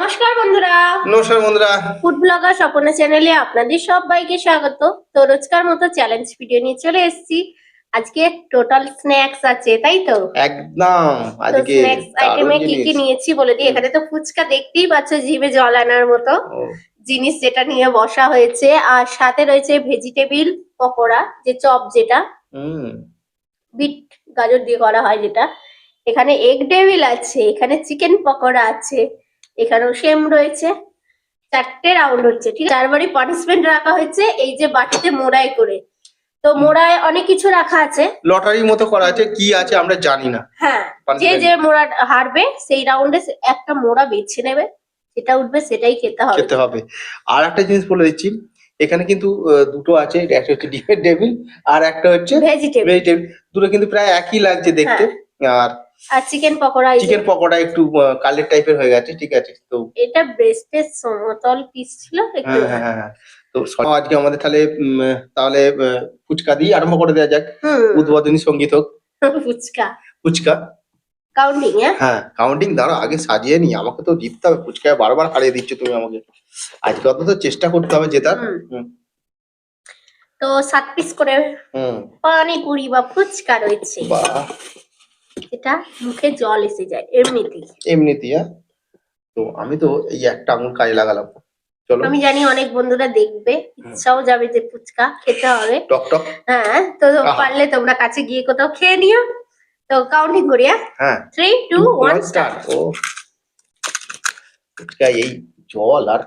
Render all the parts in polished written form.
নমস্কার বন্ধুরা। নমস্কার বন্ধুরা, ফুড ব্লগার স্বপনা চ্যানেলে আপনাদের সবাইকে স্বাগত। তো রোজকার মতো চ্যালেঞ্জ ভিডিও নিয়ে চলে এসেছি। আজকে টোটাল স্ন্যাক্স আছে, তাই তো? একদম তো আজকে স্ন্যাক্স দারুণ আইটেমে কি কি জিনিস। নিয়েছি বলে দিই। এখানে তো ফুচকা দেখতেই পাচ্ছ, জিভে জল আনার মতো ও, জিনিস যেটা নিয়ে বসা হয়েছে। আর সাথে রয়েছে ভেজিটেবিল পকোড়া, যে চপ যেটা হুম, বিট গাজর দিয়ে করা হয় যেটা। এখানে এগ ডেভিল আছে, এখানে চিকেন পকোড়া আছে, এখানেও সেম রয়েছে। 4টে রাউন্ড হচ্ছে, ঠিক আছে? 4বারই পানিশমেন্ট রাখা হয়েছে এই যে বাটিতে মোড়াই করে। তো মোড়ায় অনেক কিছু রাখা আছে, লটারির মতো করা আছে, কি আছে আমরা জানি না। হ্যাঁ। যে Punishment যে মোড়া হারবে সেই রাউন্ডে একটা মোড়া বেছে নেবে, যেটা উঠবে সেটাই খেতে হবে। খেতে হবে। আর একটা জিনিস বলে দিচ্ছি, এখানে কিন্তু দুটো আছে, একটা হচ্ছে ডিমের টেবিল আর একটা হচ্ছে ভেজিটেবল। ভেজিটেবল। দুটো কিন্তু প্রায় একই লাগছে দেখতে। আর আর চিকেন পকোড়া, এই যে চিকেন পকোড়া একটু কালের টাইপের হয়ে গেছে, ঠিক আছে। তো এটা ব্রেস্টের সমতল পিস ছিল একটু। হ্যাঁ হ্যাঁ হ্যাঁ হ্যাঁ। তো আজকে আমাদের তাহলে ফুচকা দিয়ে আরম্ভ করে দেওয়া যাক। উদ্বোধনী সঙ্গীত হোক ফুচকা ফুচকা। কাউন্টিং। হ্যাঁ, কাউন্টিং দাঁড়া, আগে সাজিয়ে নি, আমাকে তো জিততে হবে। ফুচকায় বারবার হারিয়ে দিচ্ছ তুমি আমাকে, আজকে অন্তত চেষ্টা করতে হবে জেতার। তো 7 পিস করে পানিপুরি বা ফুচকা রয়েছে, বাহ, এটা মুখে জল এসে যায় এমনিতেই। এমনিতেই। হ্যাঁ, তো আমি তো এই একটা আঙুল কাজে লাগালাম। চলো, আমি জানি অনেক বন্ধুরা দেখবে, ইচ্ছাও যাবে যে ফুচকা খেতে হবে। টক টক। হ্যাঁ, তো পারলে তোমরা কাছে গিয়ে কোথাও খেয়ে নিও। তো কাউন্টিং করি। হ্যাঁ, 3 2 1 স্টার্ট। ও ফুচকা, এই জল আর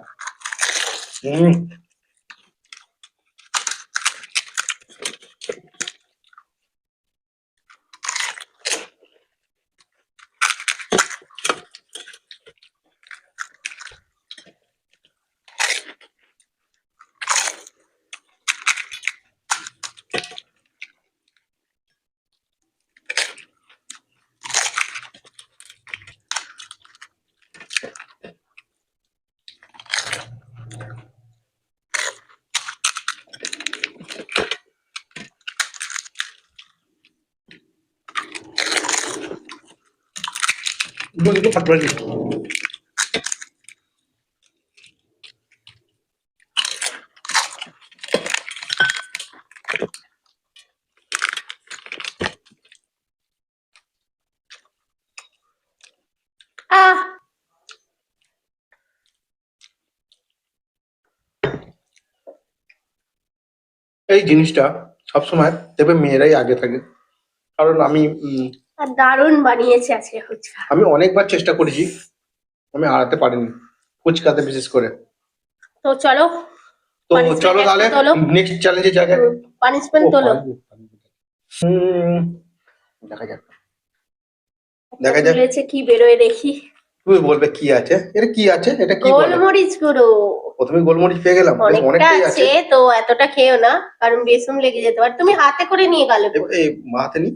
ফাটবে। আহ, এই জিনিসটা সবসময় দেখবে মেয়েরাই আগে থাকে, কারণ আর দারুণ বানিয়েছে আজকে ফুচকা। আমি অনেকবার চেষ্টা করেছি, আমি হারাতে পারিনি ফুচকাতে বিশেষ করে। তো চলো, তো চলো তাহলে নেক্সট চ্যালেঞ্জে যাওয়া যাক। পানিশমেন্ট তোলো। দেখা যাক, দেখা যাক। বলেছে কি বেরোয় দেখি। তুমি বলবে কি আছে, এটা কি আছে, এটা কি বলে? গোলমরিচ গুঁড়ো। প্রথমে গোলমরিচ পেয়ে গেলাম, বেশ অনেকটা অনেকটাই আছে। আছে, তো এতটা খেও না, কারণ বেসন লেগে যেতে পারে। তুমি হাতে করে নিয়ে গেলে পরে। এই হাতে নি,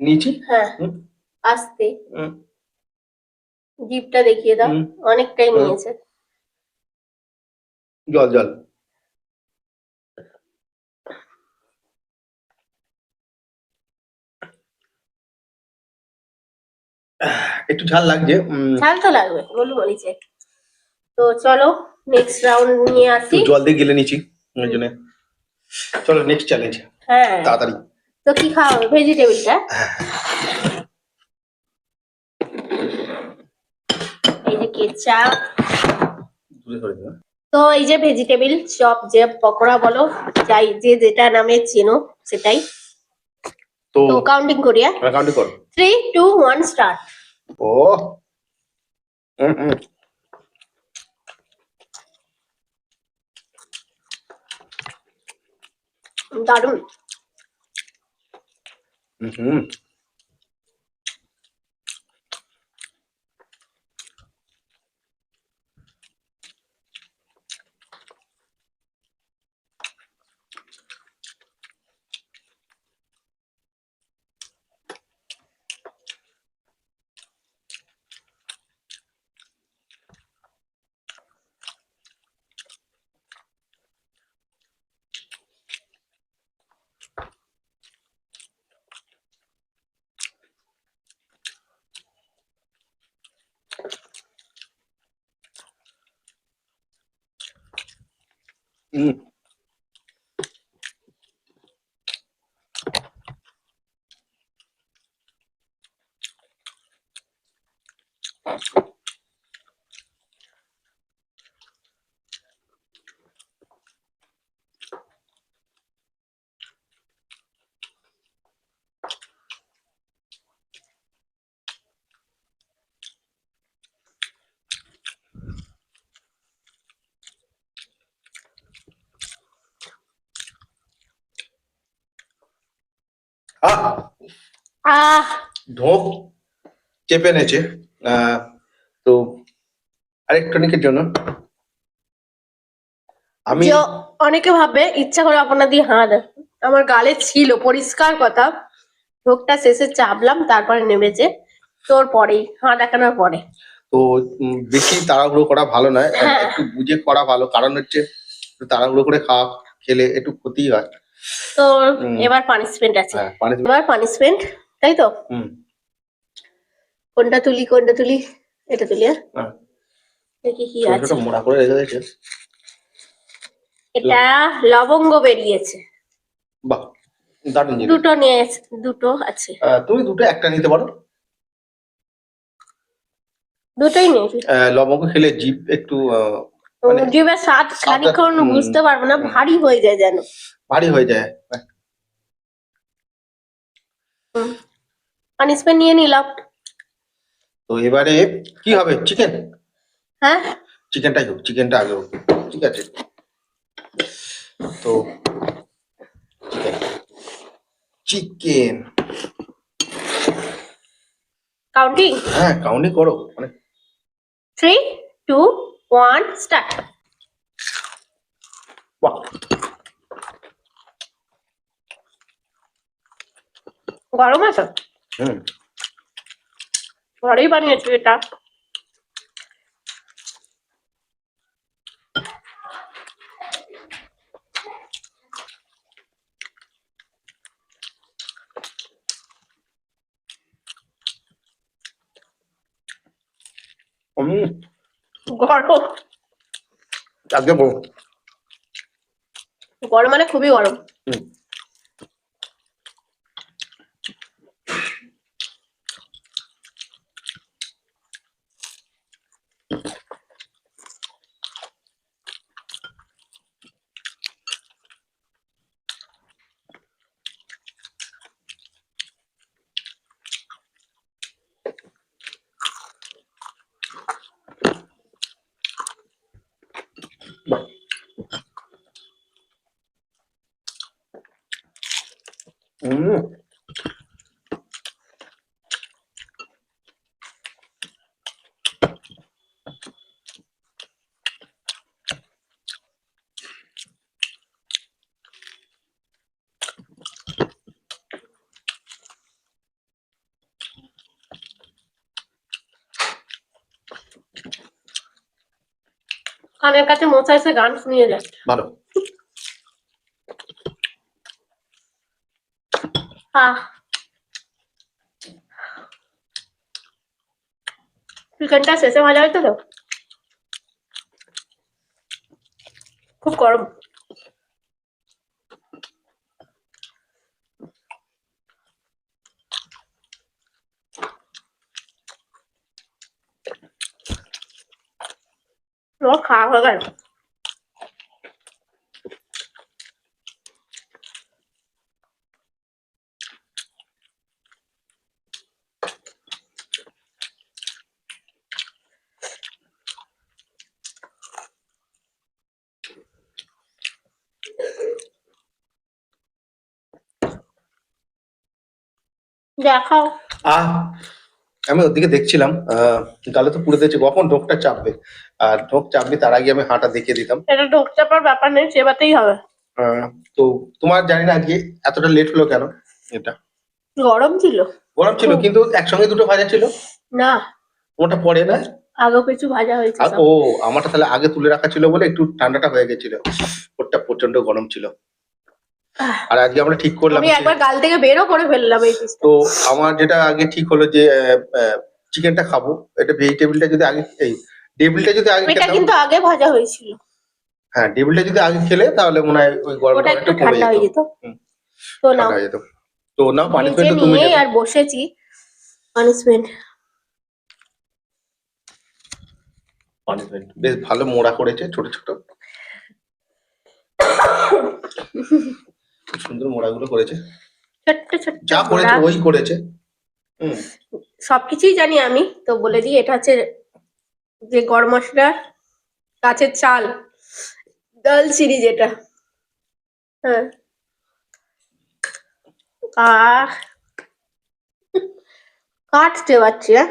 নিচে। হ্যাঁ, আস্তে জিভটা দেখিয়ে দাও। অনেকটাই নিয়েছে। জল জল। একটু ঝাল লাগছে। ঝাল তো লাগবে গোলমরিচে। তো চলো নেক্সট রাউন্ড নিয়ে আসি। জল দিয়ে গিলে নিচ্ছি ওই জন্য। চলো নেক্সট চ্যালেঞ্জ। হ্যাঁ, তাড়াতাড়ি। তো কি খাওয়াবে? ভেজিটেবলটা। এই যে কেচাপ। তো এই যে ভেজিটেবল চপ, যে পকোড়া বলো, যাই যে যেটা নামে চেনো সেটাই। তো কাউন্টিং করি। কাউন্টিং কর। 3 2 1 স্টার্ট। ও দারুণ। হুম। আহ আহ ঢোক চেপে নেছে। আহ, তো আরেকটুখানিকের জন্য আমি যে অনেকে ভাবে ইচ্ছা করে আপনার দিয়ে হাঁ দেয়, আমার গালে ছিল পরিষ্কার কথা। ঢোকটা শেষে চাপলাম, তারপরে নেমেছে তোর পরেই হাঁ দেখানোর পরে। তো বেশি তাড়াহুড়ো করা ভালো নয়, হ্যাঁ, একটু বুঝে করা ভালো, কারণ হচ্ছে একটু তাড়াহুড়ো করে খাওয়া খেলে একটু ক্ষতি হয়। তো হুম, এবার পানিশমেন্ট আছে। হ্যাঁ পানি এবার পানিশমেন্ট, তাই তো? হুম কোনটা তুলি কোনটা তুলি? এটা তুলি, হ্যাঁ। হ্যাঁ, দেখি কি ছোট ছোট আছে। মোড়া করে রেখে দিয়েছে। এটা লবঙ্গ বেরিয়েছে। বাহ, দারুণ জিনিস। দুটো নিয়ে দুটো আছে। তুমি দুটো একটা নিতে পারো। দুটোই নিয়েছি। লবঙ্গ খেলে জিভ একটু মানে জিভের স্বাদ স্বাদটা খানিকক্ষণ বুঝতে পারবো না, ভারী হয়ে যায় যেন। ভারী হয়ে যায়। পানিশমেন্ট নিয়ে নিলাম। তো এবারে কি হবে? চিকেন, হ্যাঁ, চিকেনটাই হোক, চিকেনটা আগে হোক, ঠিক আছে? তো চিকেন, কাউন্টিং। হ্যাঁ কাউন্টিং করো মানে 3, 2, 1 স্টার্ট। বাহ, গরম আছে, হুম ঘরেই বানিয়েছি এটা। হুম, গরম, আগে বলো। গরম মানে খুবই গরম। হুম, বাহ, হুম, কানের কাছে মশা এসে গান শুনিয়ে যায়। ভালো। আহ, চিকেনটা শেষে ভাজা হয়েছে তো, খুব গরম। ওর খাওয়া হয়ে গেল। দেখাও। আহ, আমি ওদিকে দেখছিলাম, গালে তো পুড়ে দিয়েছে, কখন ঢোকটা চাপবে, আর ঢোক চাপবে তার আগে আমি হাঁটা দেখিয়ে দিতাম। এটা ঢোক চাপার ব্যাপার নেই, সেবাতেই হবে। আহ, তো তোমার জানি না আজকে এতটা লেট হলো কেন। এটা গরম ছিল গরম ছিল খুব। কিন্তু একসঙ্গে দুটো ভাজা ছিল, না, ওটা পড়ে না। আগো পিছু ভাজা হয়েছে আর সব। ও, আমারটা তাহলে আগে তুলে রাখা ছিল বলে একটু ঠান্ডাটা হয়ে গেছিল, ওটা প্রচন্ড গরম ছিল। আহ, আর আজকে আমরা ঠিক করলাম আমি যে, একবার গাল থেকে বেরও করে ফেললাম এই পিসটা। তো আমার যেটা আগে ঠিক হলো যে চিকেনটা খাবো, এটা ভেজিটেবিলটা যদি আগে, এই টেবিলটা যদি আগে এটা খেতাম। কিন্তু আগে ভাজা হয়েছিল। হ্যাঁ ডেভিলটা যদি আগে খেলে তাহলে মনে হয় ওই গরমটা ওটা একটু অনেকটা কমে ঠান্ডা হয়ে যেত। যেত। হুম, তো নাও, ঠান্ডা হয়ে যেত। তো নাও নিজে পানিশমেন্ট তো তুমি নিয়ে নেবে। আর বসেছি পানিশমেন্ট। পানিশমেন্ট বেশ ভালো মোড়া করেছে, ছোট ছোট খুব সুন্দর মোড়াগুলো করেছে। ছোট্ট ছোট্ট যা করেছে মোড়া। ওই করেছে। হুম। সবকিছুই জানি আমি, তো বলে দিই এটা হচ্ছে যে গরম মশলার গাছের চাল, দালচিনি যেটা। হ্যাঁ। আহ কাটতে পারছি না,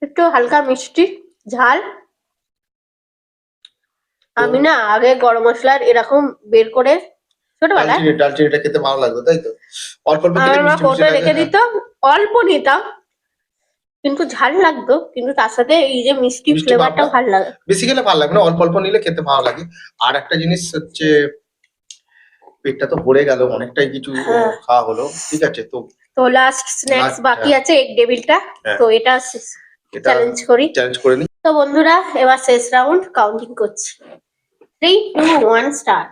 একটু হালকা মিষ্টি ঝাল। আমি না আগে গরম মশলার এরকম বের করে ছোটবেলায় ডালচিনিটা খেতে ভালো লাগতো তাই তো, অল্প অল্প খেলে আমার মা মিষ্টি মিষ্টি কৌটো লাগে। রেখে হ্যাঁ দিত, অল্প নিতাম কিন্তু ঝাল লাগতো, কিন্তু তার সাথে এই যে মিষ্টি মিষ্টি ভাবটা ফ্লেভারটাও ভালো লাগে। বেশি খেলে ভালো লাগবে না, অল্প অল্প নিলে খেতে ভালো লাগে। আর একটা জিনিস হচ্ছে পেটটা তো ভরে গেল, অনেকটাই কিছু হ্যাঁ। খাওয়া হলো, ঠিক আছে। তো তো লাস্ট স্ন্যাক্স লাস্ট, বাকি হ্যাঁ আছে এগ ডেভিলটা, হ্যাঁ তো এটা এটা চ্যালেঞ্জ করি। চ্যালেঞ্জ করে নি। তো বন্ধুরা এবার শেষ রাউন্ড কাউন্টিং করছি, 3, 2, 1 স্টার্ট।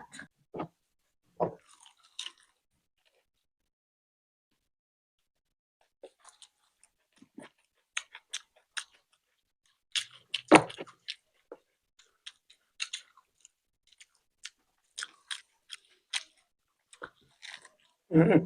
হুম।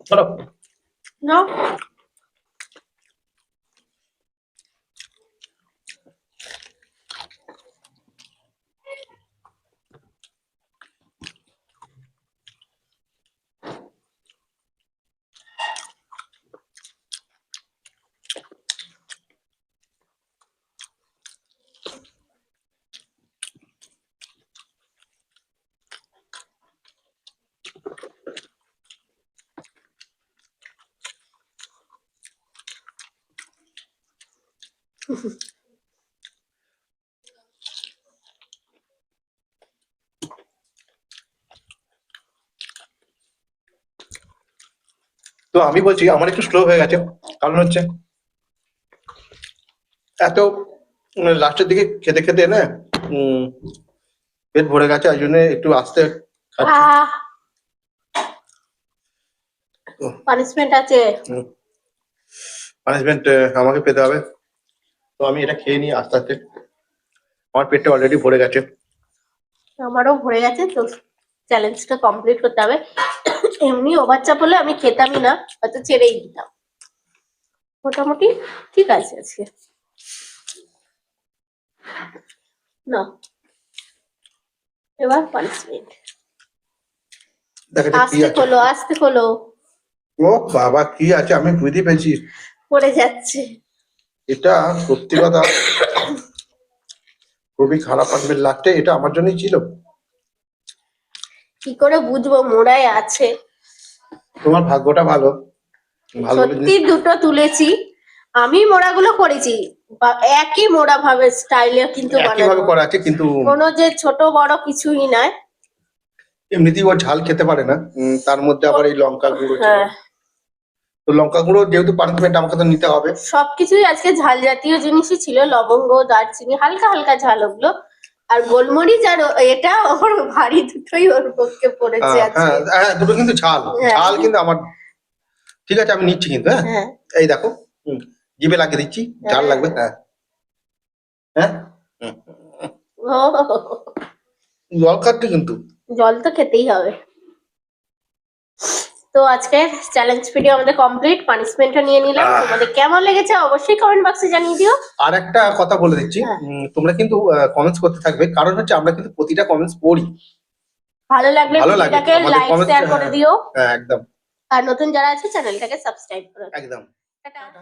চলো নাও। তো আমি বলছি আমার একটু স্লো হয়ে গেছে, কারণ হচ্ছে এত লাস্টের দিকে খেতে খেতে না উম, পেট ভরে গেছে, ওই জন্য একটু আস্তে খাচ্ছি। আহ পানিশমেন্ট আছে। পানিশমেন্ট আমাকে পেতে হবে। তো আমি এটা খেয়ে নিই আস্তে আস্তে, আমার পেটটা অলরেডি ভরে গেছে। আমারও ভরে গেছে, তো চ্যালেঞ্জটা কমপ্লিট করতে হবে। এমনি ওভার চাপ হলে আমি খেতামই না, হয়তো ছেড়েই দিতাম। মোটামুটি ঠিক আছে আজকে। না, এবার পানিশমেন্ট। দেখা যাক কি আস্তে আছে। খোলো, আস্তে খোলো। ও বাবা কি আছে, আমি বুঝতে পেরেছি। পড়ে যাচ্ছে। এটা সত্যি কথা খুবই খারাপ পানিশমেন্ট লাগছে, এটা আমার জন্যই ছিল। কি করে বুঝবো মোড়ায় আছে? তোমার ভাগ্যটা ভালো, ভালো ভালো সত্যি জিনিস দুটো তুলেছি। আমি মোড়াগুলো করেছি একই মোড়া ভাবে স্টাইলে কিন্তু একই ভাবে বানানো, করা আছে, কিন্তু কোনো যে ছোট বড় কিছুই নয়। এমনিতেই ও ঝাল খেতে পারে না, তার মধ্যে আবার এই লঙ্কা গুঁড়ো ছিল। হ্যাঁ, তো লঙ্কা গুঁড়ো যেহেতু পানিশমেন্ট আমাকে তো নিতে হবে। সবকিছুই আজকে ঝাল জাতীয় জিনিসই ছিল, লবঙ্গ দারচিনি হালকা হালকা ঝাল ওগুলো, আর গোলমরিচ আর এটা ওর ভারী দুটোই ওর পক্ষে পড়েছে হ্যাঁ আজকে। হ্যাঁ দুটো কিন্তু ঝাল, হ্যাঁ ঝাল কিন্তু আমার ঠিক আছে, আমি নিচ্ছি কিন্তু। হ্যাঁ হ্যাঁ এই দেখো, জিভে লাগিয়ে দিচ্ছি, ঝাল লাগবে। হ্যাঁ হ্যাঁ হুম, ও, জল খাচ্ছে কিন্তু। জল তো খেতেই হবে। তো আজকে চ্যালেঞ্জ ভিডিও আমাদের কমপ্লিট, পানিশমেন্টটা নিয়ে নিলাম। তোমাদের কেমন লেগেছে অবশ্যই কমেন্ট বক্সে জানিয়ে দিও। আর একটা কথা বলে দিচ্ছি, হ্যাঁ তোমরা কিন্তু কমেন্টস করতে থাকবে, কারণ হচ্ছে আমরা কিন্তু প্রতিটা কমেন্টস পড়ি। ভালো লাগলে ভালো লাগে ভিডিওটাকে আমাদের লাইক comments- শেয়ার করে দিও হ্যাঁ একদম আর নতুন যারা আছে চ্যানেলটাকে সাবস্ক্রাইব করো একদম টাটা টাটা।